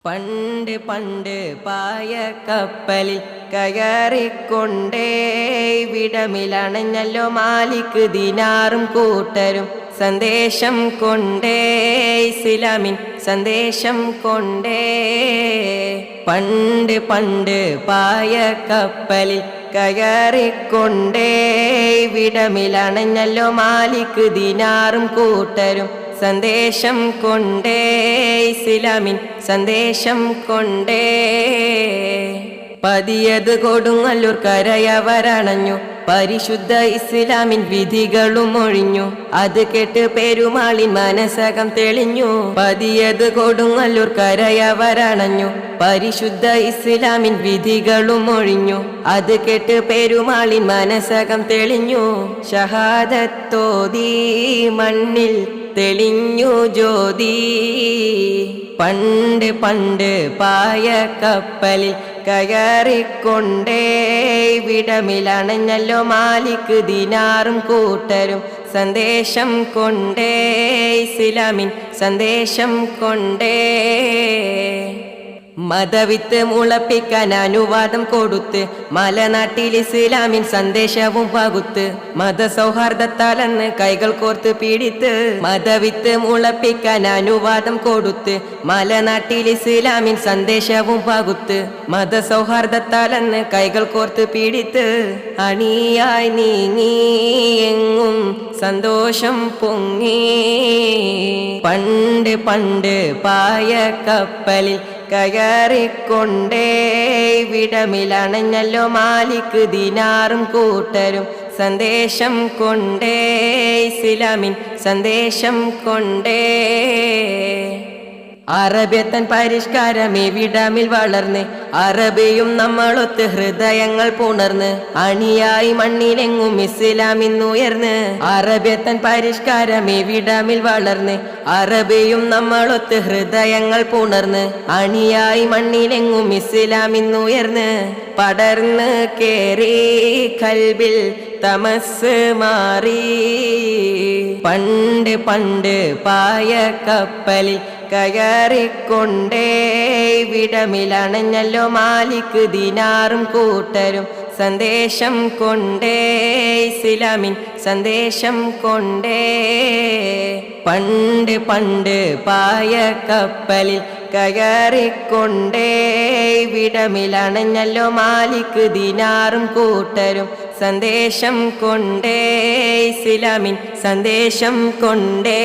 പണ്ട് പണ്ട് പായ കപ്പലിൽ കയറിക്കൊണ്ടേ വിടമിലണഞ്ഞല്ലോ മാലിക് ദിനാറും കൂട്ടരും സന്ദേശം കൊണ്ടേ ഇസ്ലാമിൻ സന്ദേശം കൊണ്ടേ. പണ്ട് പണ്ട് പായ കപ്പലിൽ കയറിക്കൊണ്ടേ വിടമിലണഞ്ഞല്ലോ മാലിക് ദിനാറും കൂട്ടരും സന്ദേശം കൊണ്ടേ ഇസ്ലാമിൻ സന്ദേശം കൊണ്ടേ. പതിയത് കൊടുങ്ങല്ലൂർ കരയവരണഞ്ഞു പരിശുദ്ധ ഇസ്ലാമിൻ വിധികളും ഒഴിഞ്ഞു. അത് കേട്ട് പെരുമാളിൻ മനസ്സകം തെളിഞ്ഞു. പതിയത് കൊടുങ്ങല്ലൂർ കരയവരണഞ്ഞു പരിശുദ്ധ ഇസ്ലാമിൻ വിധികളും ഒഴിഞ്ഞു. അത് കേട്ട് പെരുമാളിൻ മനസ്സകം തെളിഞ്ഞു. ഷഹാദത്തോതി മണ്ണിൽ തെളിഞ്ഞു ജ്യോതി. പണ്ട് പണ്ട് പായ കപ്പലിൽ കയറിക്കൊണ്ടേ വിടമിലണഞ്ഞല്ലോ മാലിക് ദിനാറും കൂട്ടരും സന്ദേശം കൊണ്ടേ ഇസ്ലാമിൻ സന്ദേശം കൊണ്ടേ. മതവിത്ത് മുളപ്പിക്കാൻ അനുവാദം കൊടുത്ത് മലനാട്ടിൽ ഇസ്ലാമിൻ സന്ദേശവും പകുത്ത് മതസൗഹാർദ്ദത്താലെന്ന് കൈകൾ കോർത്ത് പീഡിത്ത്. മതവിത്ത് മുളപ്പിക്കാൻ അനുവാദം കൊടുത്ത് മലനാട്ടിൽ ഇസ്ലാമിൻ സന്ദേശവും പകുത്ത് മതസൗഹാർദ്ദത്താലെന്ന് കൈകൾ കോർത്ത് പീഡിത്ത്. അണിയായി നീങ്ങി എങ്ങും സന്തോഷം പൊങ്ങി. പണ്ട് പണ്ട് പായ കപ്പലിൽ കയറിക്കൊണ്ടേ വിടമിലണഞ്ഞല്ലോ മാലിക് ദിനാറും കൂട്ടരും സന്ദേശം കൊണ്ടേ ഇസ്ലാമിൻ സന്ദേശം കൊണ്ടേ. അറബിയത്തൻ പരിഷ്കാരം ഇവിടമിൽ വളർന്ന് അറബിയും നമ്മളൊത്ത് ഹൃദയങ്ങൾ പുണർന്ന് അണിയായി മണ്ണിലെങ്ങും ഇസ്ലാമിന്നുയർന്ന്. അറബിയത്തൻ പരിഷ്കാരം ഇവിടമിൽ വളർന്ന് അറബിയും നമ്മളൊത്ത് ഹൃദയങ്ങൾ പുണർന്ന് അണിയായി മണ്ണിലെങ്ങും ഇസ്ലാമിന്നുയർന്ന്. പടർന്ന് കേറി കൽബിൽ തമസ് മാറി. പണ്ട് പണ്ട് പായ കപ്പലിൽ കയറിക്കൊണ്ടേ വിടമിലണഞ്ഞല്ലോ മാലിക് ദിനാറും കൂട്ടരും സന്ദേശം കൊണ്ടേ ഇസ്ലാമിൻ സന്ദേശം കൊണ്ടേ. പണ്ട് പണ്ട് പായ കപ്പലിൽ കയറിക്കൊണ്ടേ വിടമിലണഞ്ഞല്ലോ മാലിക് ദിനാറും കൂട്ടരും സന്ദേശം കൊണ്ടേ ഇസ്ലാമിൻ സന്ദേശം കൊണ്ടേ.